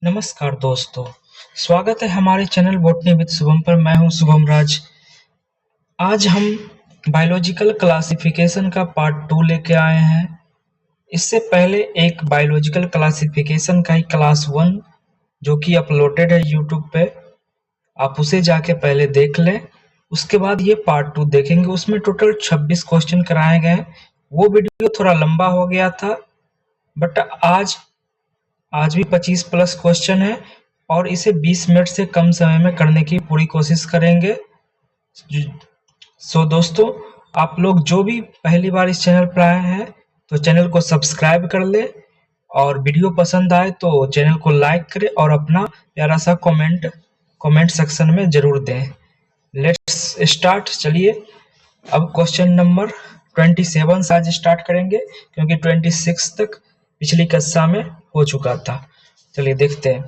नमस्कार दोस्तों, स्वागत है हमारे चैनल बॉटनी विद शुभम पर। मैं हूं शुभम राज। आज हम बायोलॉजिकल क्लासिफिकेशन का पार्ट 2 लेके आए हैं। इससे पहले एक बायोलॉजिकल क्लासिफिकेशन का ही क्लास 1 जो कि अपलोडेड है यूट्यूब पे, आप उसे जाके पहले देख लें। उसके बाद ये पार्ट 2 देखेंगे। उसमें टोटल 26 क्वेश्चन कराए गए हैं। वो वीडियो थोड़ा लंबा हो गया था, बट आज भी 25 प्लस क्वेश्चन है और इसे 20 मिनट से कम समय में करने की पूरी कोशिश करेंगे। सो दोस्तों, आप लोग जो भी पहली बार इस चैनल पर आए हैं तो चैनल को सब्सक्राइब कर ले, और वीडियो पसंद आए तो चैनल को लाइक करें और अपना प्यारा सा कमेंट सेक्शन में जरूर दें। Let's start. चलिए अब क्वेश्चन नंबर 27 से आज स्टार्ट करेंगे, क्योंकि 26 तक पिछली कक्षा में हो चुका था। चलिए देखते हैं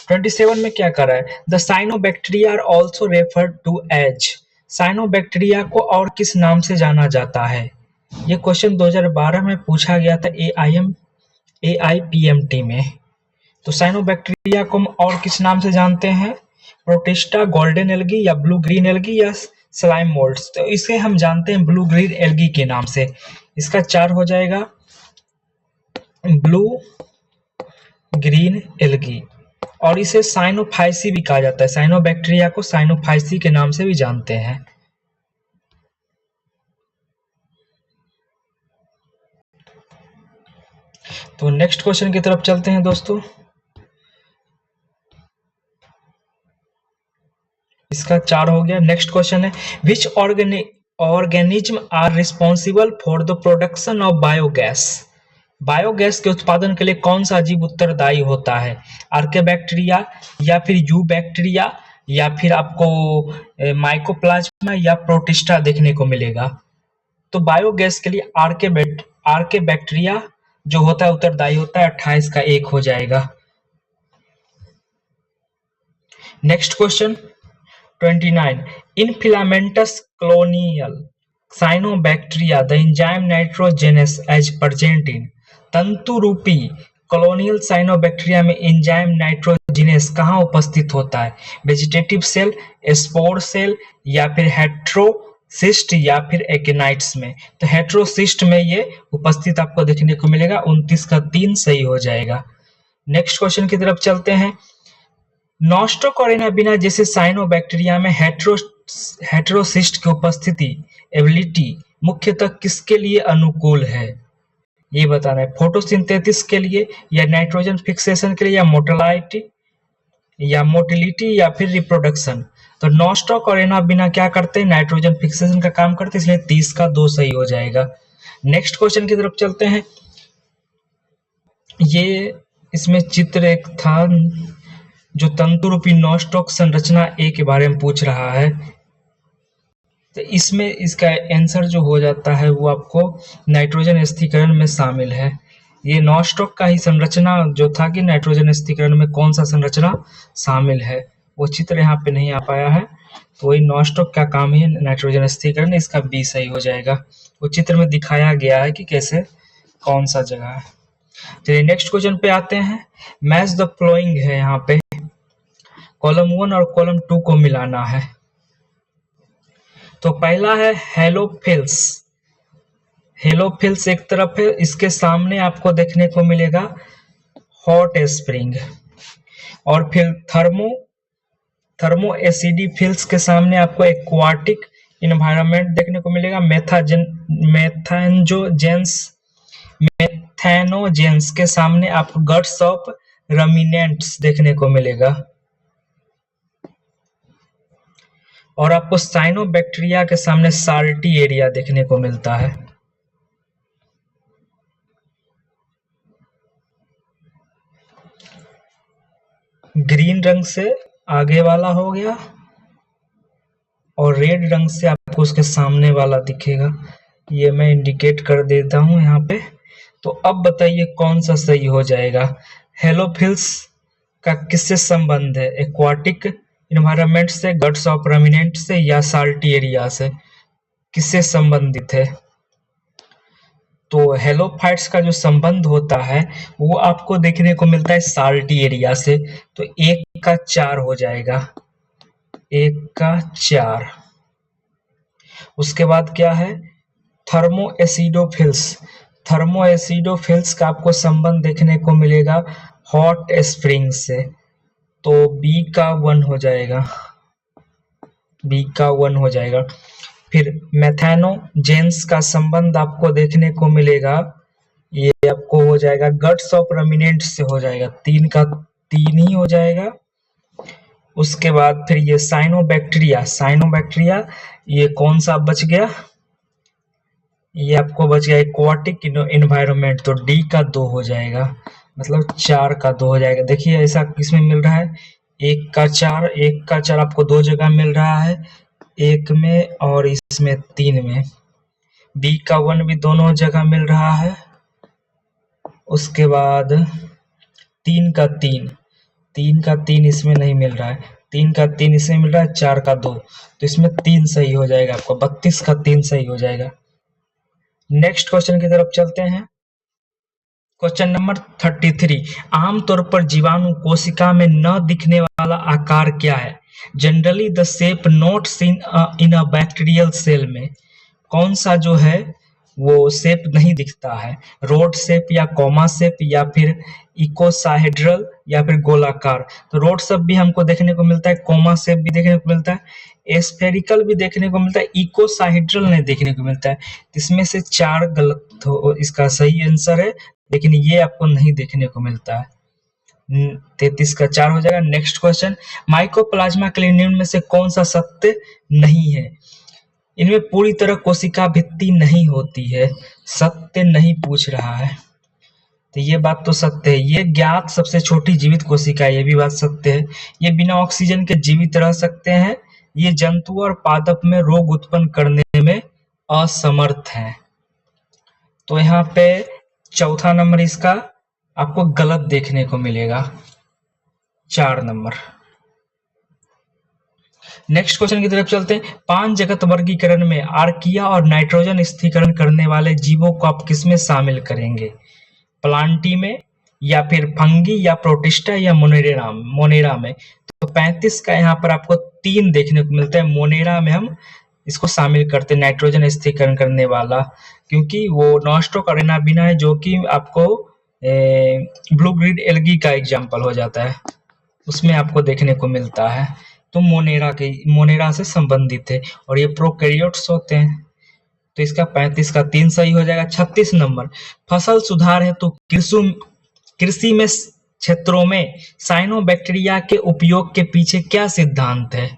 27 में क्या कर रहा है। The cyanobacteria are also referred to as. Cyanobacteria को और किस नाम से जाना जाता है? ये क्वेश्चन 2012 में पूछा गया था AIPMT में। तो साइनोबैक्टीरिया को हम और किस नाम से जानते हैं? प्रोटिस्टा, गोल्डन एल्गी, या ब्लू ग्रीन एल्गी, या स्लाइम मोल्ड्स। तो इसे हम जानते हैं ब्लू ग्रीन एल्गी के नाम से। इसका 4 हो जाएगा, ब्लू ग्रीन एल्गी। और इसे साइनोफाइसी भी कहा जाता है। साइनोबैक्टीरिया को साइनोफाइसी के नाम से भी जानते हैं। तो नेक्स्ट क्वेश्चन की तरफ चलते हैं दोस्तों। इसका 4 हो गया। नेक्स्ट क्वेश्चन है, which organism are responsible for the production of biogas. Biogas के उत्पादन के लिए कौन सा जीव उत्तरदायी होता है? आर्केबैक्टीरिया, या फिर यू बैक्टीरिया, या फिर आपको माइकोप्लाज्मा या प्रोटिस्टा देखने को मिलेगा। तो बायोगैस के लिए आर्केबैक्टीरिया जो होता है उत्तरदायी होता है। 28 का 1 हो जाएगा। Next question 29, in filamentous colonial cyanobacteria the enzyme nitrogenase as present in। तंतु रूपी कॉलोनियल साइनोबैक्टीरिया में एंजाइम नाइट्रोजिनेस कहाँ उपस्थित होता है? वेजिटेटिव सेल, स्पोर सेल, या फिर हेट्रोसिस्ट, या फिर एकिनाइट्स में। तो हेट्रोसिस्ट में ये उपस्थित आपको देखने को मिलेगा। 29 का 3 सही हो जाएगा। नेक्स्ट क्वेश्चन की तरफ चलते हैं। नॉस्ट्रोकोरेना बिना जैसे साइनोबैक्टीरिया में हेट्रोसिस्ट की उपस्थिति एबिलिटी मुख्यतः किसके लिए अनुकूल है? ये बताना है। फोटोसिंथेसिस के लिए, या नाइट्रोजन फिक्सेशन के लिए, या मोटिलिटी, या फिर रिप्रोडक्शन। तो नॉस्ट्रोकोरेना बिना क्या करते हैं? नाइट्रोजन फिक्सेशन का काम करते हैं, इसलिए 30 का 2 सही हो जाएगा। नेक्स्ट क्वेश्चन की तरफ चलते हैं। ये इसमें चित्र एक था जो तंतु रूपी नॉस्टॉक संरचना ए के बारे में पूछ रहा है। तो इसमें इसका आंसर जो हो जाता है वो आपको नाइट्रोजन स्थिरीकरण में शामिल है। ये नॉस्टॉक का ही संरचना जो था कि नाइट्रोजन स्थिरीकरण में कौन सा संरचना शामिल है, वो चित्र यहाँ पे नहीं आ पाया है। तो वही नॉस्टॉक का काम ही नाइट्रोजन स्थिरीकरण। इसका बी सही हो जाएगा। वो चित्र में दिखाया गया है कि कैसे कौन सा जगह है। चलिए नेक्स्ट क्वेश्चन पे आते हैं। मैच द फ्लोइंग है, यहाँ पे कॉलम 1 और कॉलम 2 को मिलाना है। तो पहला है हेलोफिल्स। हेलोफिल्स एक तरफ है, इसके सामने आपको देखने को मिलेगा हॉट स्प्रिंग। और फिर थर्मो एसिडिफिल्स के सामने आपको एक्वाटिक इन्वायरमेंट देखने को मिलेगा। मेथेनोजेंस के सामने आपको गट्स ऑफ रमिनेंट्स देखने को मिलेगा। और आपको साइनोबैक्टीरिया के सामने साल्टी एरिया देखने को मिलता है। ग्रीन रंग से आगे वाला हो गया, और रेड रंग से आपको उसके सामने वाला दिखेगा। ये मैं इंडिकेट कर देता हूं यहाँ पे। तो अब बताइए कौन सा सही हो जाएगा। हेलोफिल्स का किससे संबंध है? एक्वाटिक इन्वायरमेंट से, गट्स ऑफ रमिनेंट से, या साल्टी एरिया से? किससे संबंधित है? तो हेलोफाइट्स का जो संबंध होता है वो आपको देखने को मिलता है साल्टी एरिया से। तो 1 का 4 हो जाएगा, 1 का 4। उसके बाद क्या है, थर्मो एसिडोफिल्स। थर्मो एसिडोफिल्स का आपको संबंध देखने को मिलेगा हॉट स्प्रिंग से। तो बी का 1 हो जाएगा, बी का 1 हो जाएगा। फिर मेथेनोजेंस का संबंध आपको देखने को मिलेगा, ये आपको हो जाएगा गट्स ऑफ रमिनेंट से हो जाएगा, 3 का 3 ही हो जाएगा। उसके बाद फिर ये साइनोबैक्टीरिया, साइनोबैक्टीरिया ये कौन सा बच गया, ये आपको बच गया एक्वाटिक इन्वायरमेंट। तो डी का 2 हो जाएगा, मतलब 4 का 2 हो जाएगा। देखिए ऐसा किसमें मिल रहा है, 1 का 4, 1 का 4 आपको 2 जगह मिल रहा है, एक में और इसमें 3 में। बी का 1 भी दोनों जगह मिल रहा है। उसके बाद 3 का 3, 3 का 3 इसमें नहीं मिल रहा है, 3 का 3 इसमें मिल रहा है, 4 का 2, तो इसमें 3 सही हो जाएगा आपको, 32 का 3 सही हो जाएगा। नेक्स्ट क्वेश्चन की तरफ चलते हैं। क्वेश्चन नंबर 33, आमतौर पर जीवाणु कोशिका में न दिखने वाला आकार क्या है? Generally the shape not seen in a bacterial cell में कौन सा जो है वो शेप नहीं दिखता है? रोड शेप या कॉमा शेप या फिर इकोसाहेड्रल या फिर गोलाकार? तो रोड शेप भी हमको देखने को मिलता है, कॉमा शेप भी देखने को मिलता है, स्फेरिकल भी देखने को मिलता है, इकोसाहेड्रल नहीं देखने को मिलता है। इसमें से 4 गलत हो, इसका सही आंसर है, लेकिन ये आपको नहीं देखने को मिलता है। 33 का 4 हो जाएगा। नेक्स्ट क्वेश्चन, माइकोप्लाज्मा क्लिनियम में से कौन सा सत्य नहीं है? इनमें पूरी तरह कोशिका भित्ति नहीं होती है, सत्य नहीं पूछ रहा है, तो ये बात तो सत्य है। ये ज्ञात सबसे छोटी जीवित कोशिका है, ये भी बात सत्य है। ये बिना ऑक्सीजन के जीवित रह सकते हैं। ये जंतु और पादप में रोग उत्पन्न करने में असमर्थ हैं। तो यहाँ पे चौथा नंबर इसका आपको गलत देखने को मिलेगा, 4 नंबर। नेक्स्ट क्वेश्चन की तरफ चलते हैं। 5 जगत वर्गीकरण में आर्किया और नाइट्रोजन स्थिरीकरण करने वाले जीवों को आप किसमें शामिल करेंगे? प्लांटी में या फिर फंगी या प्रोटिस्टा या मोनेरा में? तो 35 का यहाँ पर आपको 3 देखने को मिलता है। मोनेरा में हम इसको शामिल करते हैं, नाइट्रोजन स्थिरीकरण करने वाला, क्योंकि वो नॉस्ट्रोक अरेनाबिना है जो कि आपको ब्लू ग्रीन एल्गी का एग्जाम्पल हो जाता है, उसमें आपको देखने को मिलता है। तो मोनेरा से संबंधित है और ये प्रोकैरियोट्स होते हैं। तो इसका 35 का 3 सही हो जाएगा। 36 नंबर, फसल सुधार है तो कृषि में क्षेत्रों में साइनोबैक्टीरिया के उपयोग के पीछे क्या सिद्धांत है?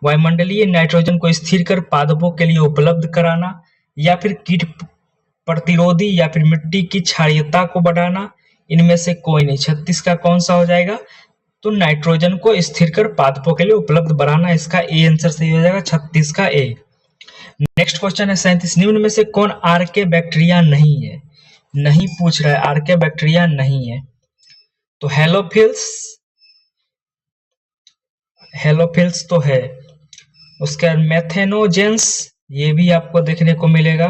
वायुमंडलीय नाइट्रोजन को स्थिर कर पादपों के लिए उपलब्ध कराना, या फिर कीट प्रतिरोधी, या फिर मिट्टी की क्षारीयता को बढ़ाना? इनमें से कोई नहीं। 36 का कौन सा हो जाएगा? तो नाइट्रोजन को स्थिर कर पादपों के लिए उपलब्ध बनाना, इसका ए आंसर सही हो जाएगा, 36 का ए। नेक्स्ट क्वेश्चन है 37, निम्न में से कौन आर्के बैक्टीरिया नहीं है? नहीं पूछ रहा है, आर्के बैक्टीरिया नहीं है। तो हेलोफिल्स तो है। उसके बाद मेथेनोजेंस, ये भी आपको देखने को मिलेगा।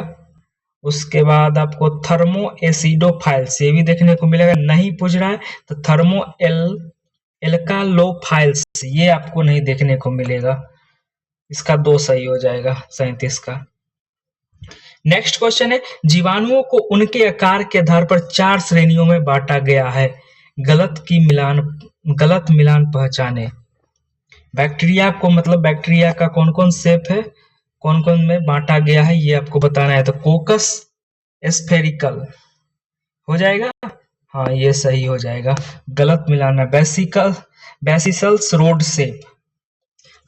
उसके बाद आपको थर्मो एसिडोफाइल्स, ये भी देखने को मिलेगा, नहीं पूछ रहा है। तो थर्मो एल्कालोफाइल्स, ये आपको नहीं देखने को मिलेगा, इसका 2 सही हो जाएगा, 37 का। नेक्स्ट क्वेश्चन है, जीवाणुओं को उनके आकार के आधार पर 4 श्रेणियों में बांटा गया है, गलत मिलान पहचाने। बैक्टीरिया को, मतलब बैक्टीरिया का कौन कौन शेप है, कौन कौन में बांटा गया है, ये आपको बताना है। तो कोकस स्फेरिकल हो जाएगा, हाँ ये सही हो जाएगा। गलत मिलाना, बेसिसल्स रोड शेप,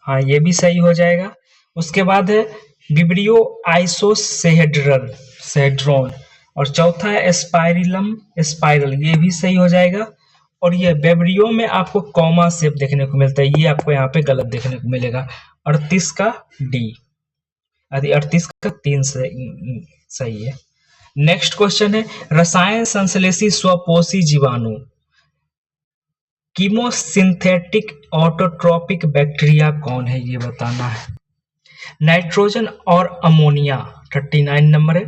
हाँ ये भी सही हो जाएगा। उसके बाद है विब्रियो आइसोसेहेड्रॉन, और चौथा है स्पाइरल, ये भी सही हो जाएगा। और ये वेब्रियो में आपको कॉमा शेप देखने को मिलता है, ये आपको यहाँ पे गलत देखने को मिलेगा। 38 का डी, 38 का 3 सही है। नेक्स्ट क्वेश्चन है, रसायन संश्लेषी स्वपोषी जीवाणु कीमोसिंथेटिक ऑटोट्रोपिक बैक्टीरिया कौन है, ये बताना है। नाइट्रोजन और अमोनिया 39 नंबर है,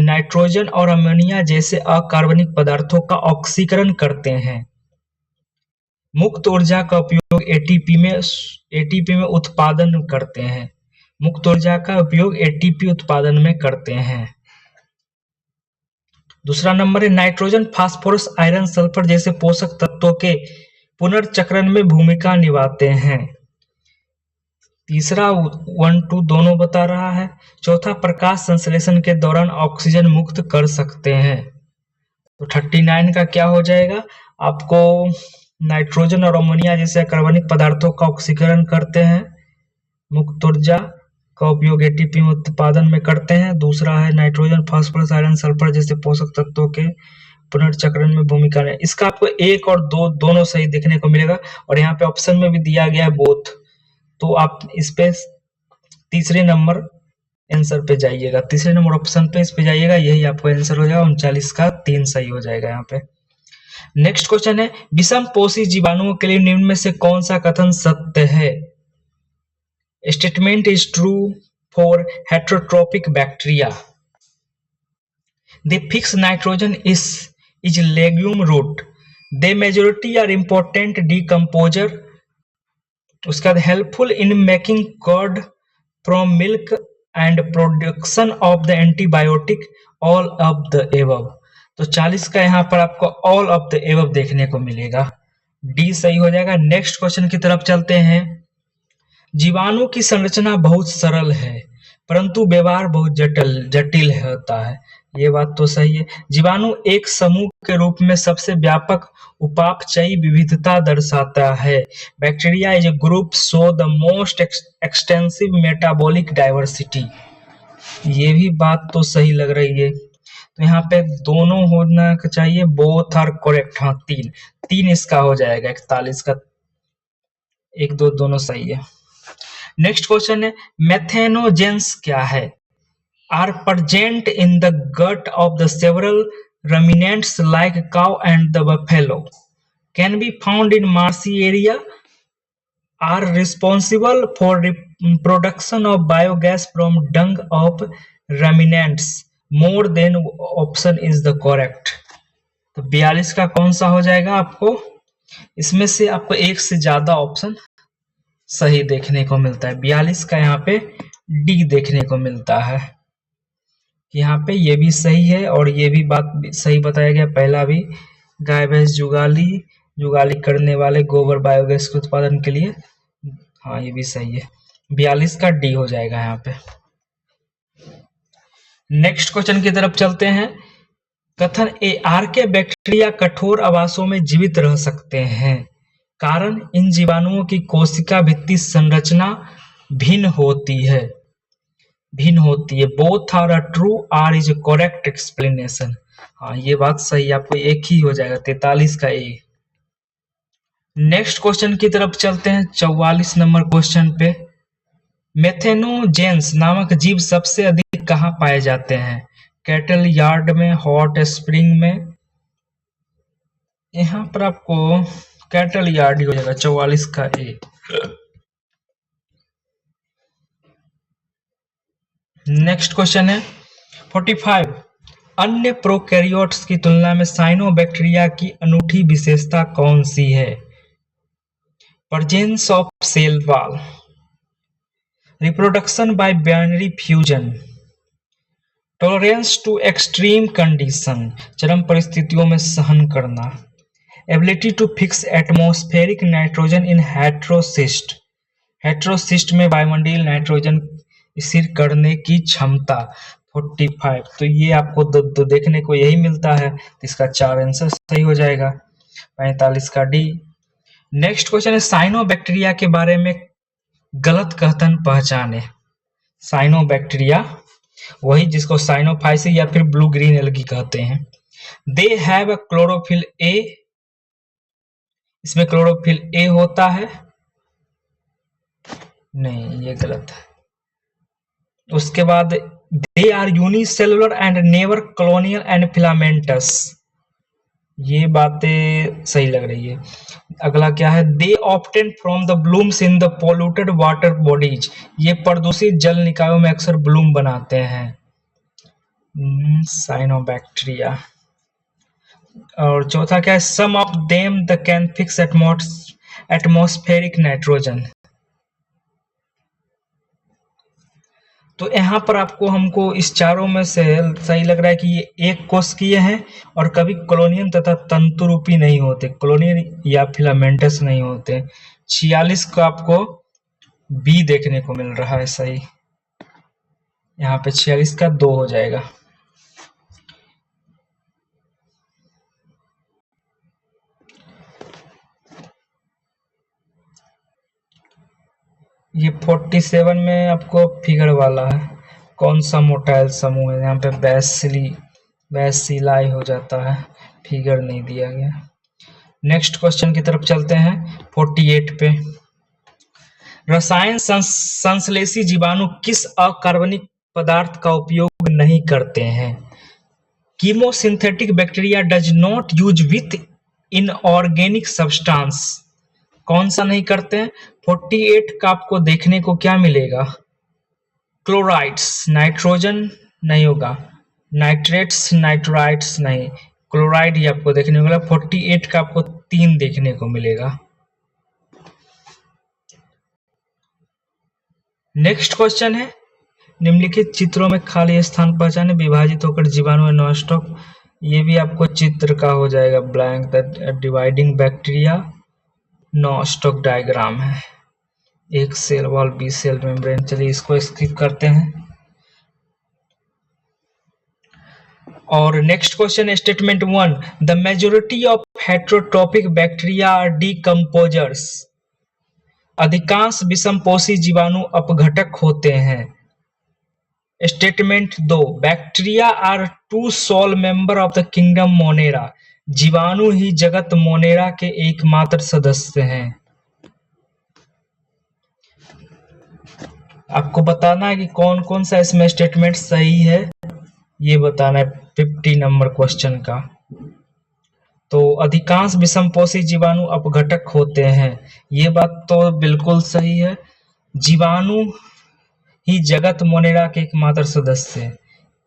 नाइट्रोजन और अमोनिया जैसे अकार्बनिक पदार्थों का ऑक्सीकरण करते हैं। मुक्त ऊर्जा का उपयोग एटीपी में उत्पादन करते हैं। मुक्त ऊर्जा का उपयोग एटीपी उत्पादन में करते हैं। दूसरा नंबर है नाइट्रोजन, फास्फोरस, आयरन, सल्फर जैसे पोषक तत्वों के पुनर्चक्रण में भूमिका निभाते हैं। तीसरा 1, 2 दोनों बता रहा है। चौथा प्रकाश संश्लेषण के दौरान ऑक्सीजन मुक्त कर सकते हैं। तो 39 का क्या हो जाएगा? आपको नाइट्रोजन और अमोनिया जैसे कार्बनिक पदार्थों का ऑक्सीकरण करते हैं। मुक्त ऊर्जा का उपयोग एटीपी उत्पादन में करते हैं। दूसरा है नाइट्रोजन, फास्फोरस, आयरन, सल्फर जैसे पोषक तत्वों के पुनर्चक्रण में भूमिका है। इसका आपको 1 और 2 दोनों सही देखने को मिलेगा और यहाँ पे ऑप्शन में भी दिया गया है बोथ, तो आप इस पे तीसरे नंबर आंसर पे जाइएगा, तीसरे नंबर ऑप्शन पे इस पे जाइएगा, यही आपको आंसर हो जाएगा। 39 का 3 सही हो जाएगा यहाँ पे। नेक्स्ट क्वेश्चन है विषम पोषी जीवाणुओं के लिए निम्न में से कौन सा कथन सत्य है? Statement is true for heterotrophic bacteria. They fix nitrogen is legume root. They majority are important decomposer. उसके बाद helpful in making curd from milk and production of the antibiotic, all of the above. तो 40 का यहाँ पर आपको all of the above देखने को मिलेगा, डी सही हो जाएगा। नेक्स्ट क्वेश्चन की तरफ चलते हैं। जीवाणु की संरचना बहुत सरल है परंतु व्यवहार बहुत जटिल होता है। ये बात तो सही है। जीवाणु एक समूह के रूप में सबसे व्यापक उपापचयी विविधता दर्शाता है। Bacteria is a group show the most extensive metabolic diversity. ये भी बात तो सही लग रही है। तो यहाँ पे दोनों होना चाहिए, बोथ आर करेक्ट। हाँ, तीन इसका हो जाएगा। 41 का 1, 2 दोनों सही है। नेक्स्ट क्वेश्चन है मेथेनोजेंस क्या है? Are present in the gut of the several ruminants like cow and the buffalo, can be found in marshy area, are responsible for production of biogas from dung of ruminants, more than option is the correct। तो 42 का कौन सा हो जाएगा? आपको इसमें से आपको एक से ज्यादा ऑप्शन सही देखने को मिलता है। 42 का यहाँ पे डी देखने को मिलता है। यहाँ पे ये भी सही है और ये भी बात सही बताया गया। पहला भी गाय भैंस जुगाली करने वाले गोबर बायोगैस के उत्पादन के लिए, हाँ ये भी सही है। 42 का डी हो जाएगा यहाँ पे। नेक्स्ट क्वेश्चन की तरफ चलते हैं। कथन ए, आर्के बैक्टीरिया कठोर आवासों में जीवित रह सकते हैं, कारण इन जीवाणुओं की कोशिका भित्ति संरचना भिन्न होती है। Both are true, R is correct explanation. हाँ ये बात सही, आपको एक ही हो जाएगा। 43 का ए। नेक्स्ट क्वेश्चन की तरफ चलते हैं। 44 नंबर क्वेश्चन पे, मेथेनोजेंस नामक जीव सबसे अधिक कहाँ पाए जाते हैं? कैटल यार्ड में, हॉट स्प्रिंग में। यहाँ पर आपको कैटल यार्ड ही हो जाएगा। 44 का ए। नेक्स्ट क्वेश्चन है 45। अन्य प्रोकैरियोट्स की तुलना में साइनोबैक्टीरिया की अनूठी विशेषता कौन सी है? Presence of cell wall, reproduction by binary fusion, tolerance to extreme condition, चरम परिस्थितियों में सहन करना, ability to fix atmospheric nitrogen in heterocyst, heterocyst में वायुमंडलीय नाइट्रोजन स्थिर करने की क्षमता। 45 तो ये आपको दो देखने को यही मिलता है, तो इसका 4 आंसर सही हो जाएगा। 45 का डी। नेक्स्ट क्वेश्चन है साइनोबैक्टीरिया के बारे में गलत कथन पहचाने। साइनोबैक्टीरिया वही जिसको साइनोफाइसी या फिर ब्लू ग्रीन एल्गी कहते हैं। They have a chlorophyll A, इसमें क्लोरोफिल ए होता है नहीं, ये गलत है। उसके बाद they are unicellular and never colonial and filamentous, ये बातें सही लग रही है। अगला क्या है, they obtain from the blooms in the polluted water bodies, ये प्रदूषित जल निकायों में अक्सर ब्लूम बनाते हैं। साइनोबैक्टीरिया। और चौथा क्या है, some of them the can fix atmospheric nitrogen. तो यहाँ पर आपको हमको इस चारों में से सही लग रहा है कि ये एक कोशिकीय हैं और कभी कॉलोनियन तथा तंतुरूपी नहीं होते, कॉलोनियन या फिलामेंटस नहीं होते। 46 का आपको बी देखने को मिल रहा है सही। यहाँ पे 46 का 2 हो जाएगा। ये 47 में आपको फिगर वाला है, कौन सा मोटाइल समूह है। यहाँ पे बैसिलाई हो जाता है, फिगर नहीं दिया गया। नेक्स्ट क्वेश्चन की तरफ चलते हैं 48 पे। रसायन संश्लेषी जीवाणु किस अकार्बनिक पदार्थ का उपयोग नहीं करते हैं? Chemosynthetic bacteria does not use with inorganic substance. कौन सा नहीं करते हैं? 48 का आपको देखने को क्या मिलेगा? क्लोराइड्स, नाइट्रोजन नहीं होगा, नाइट्रेट्स, नाइट्राइट्स नहीं, क्लोराइड ही आपको देखने को मिलेगा। 48 का आपको 3 देखने को मिलेगा। नेक्स्ट क्वेश्चन है, निम्नलिखित चित्रों में खाली स्थान पहचाने, विभाजित होकर जीवाणु नॉनस्टॉप। ये भी आपको चित्र का हो जाएगा blank, the dividing bacteria nonstop diagram है। एक cell wall, B cell membrane. चलिए इसको स्किप करते हैं। और next question statement 1, the majority of heterotrophic bacteria are decomposers. अधिकांश विषमपोषी जीवाणु अपघटक होते हैं। Statement 2, bacteria are to sole member of the kingdom Monera. जीवाणु ही जगत मोनेरा के एकमात्र सदस्य हैं। आपको बताना है कि कौन कौन सा इसमें स्टेटमेंट सही है, ये बताना है 50 नंबर क्वेश्चन का। तो अधिकांश विषमपोषी जीवाणु अपघटक होते हैं, ये बात तो बिल्कुल सही है। जीवाणु ही जगत मोनेरा के एकमात्र सदस्य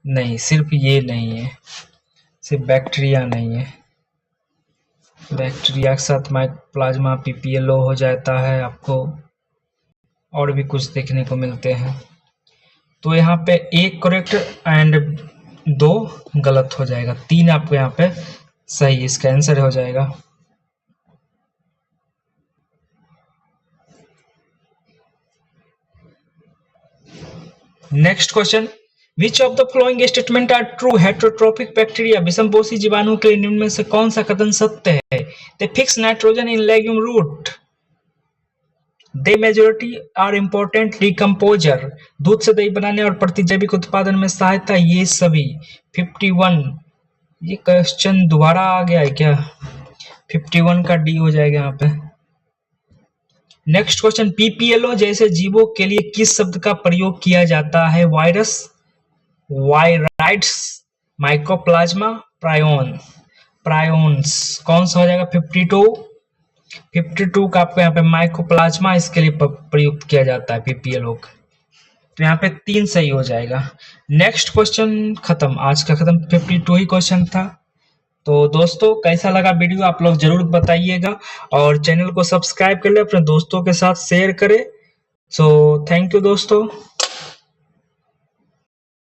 नहीं, सिर्फ ये नहीं है, सिर्फ बैक्टीरिया नहीं है। बैक्टीरिया के साथ माइकोप्लाज्मा, पीपीएलओ हो जाता है, आपको और भी कुछ देखने को मिलते हैं। तो यहाँ पे 1 करेक्ट एंड 2 गलत हो जाएगा, 3 आपको यहाँ पे सही इसका आंसर हो जाएगा। Next question, which of the following statement are true? Heterotrophic bacteria विषमपोषी जीवाणु के लिए निम्न में से कौन सा कथन सत्य है? They fix nitrogen in legume root. They majority are important decomposer. दूध से दही बनाने और प्रतिजैविक उत्पादन में सहायता, ये सभी। 51, ये क्वेश्चन दोबारा आ गया है क्या? 51 का डी हो जाएगा यहाँ पे। नेक्स्ट क्वेश्चन, पीपीएलओ जैसे जीवों के लिए किस शब्द का प्रयोग किया जाता है? Virus, viroids, mycoplasma, prions. कौन सा हो जाएगा? 52 का आपको यहाँ पे माइकोप्लाज्मा इसके लिए प्रयुक्त किया जाता है पीपीएलओ का। तो यहाँ पे 3 सही हो जाएगा। नेक्स्ट क्वेश्चन खत्म, आज का खत्म। 52 ही क्वेश्चन था। तो दोस्तों कैसा लगा वीडियो आप लोग जरूर बताइएगा, और चैनल को सब्सक्राइब कर ले, अपने दोस्तों के साथ शेयर करें। सो थैंक यू दोस्तों।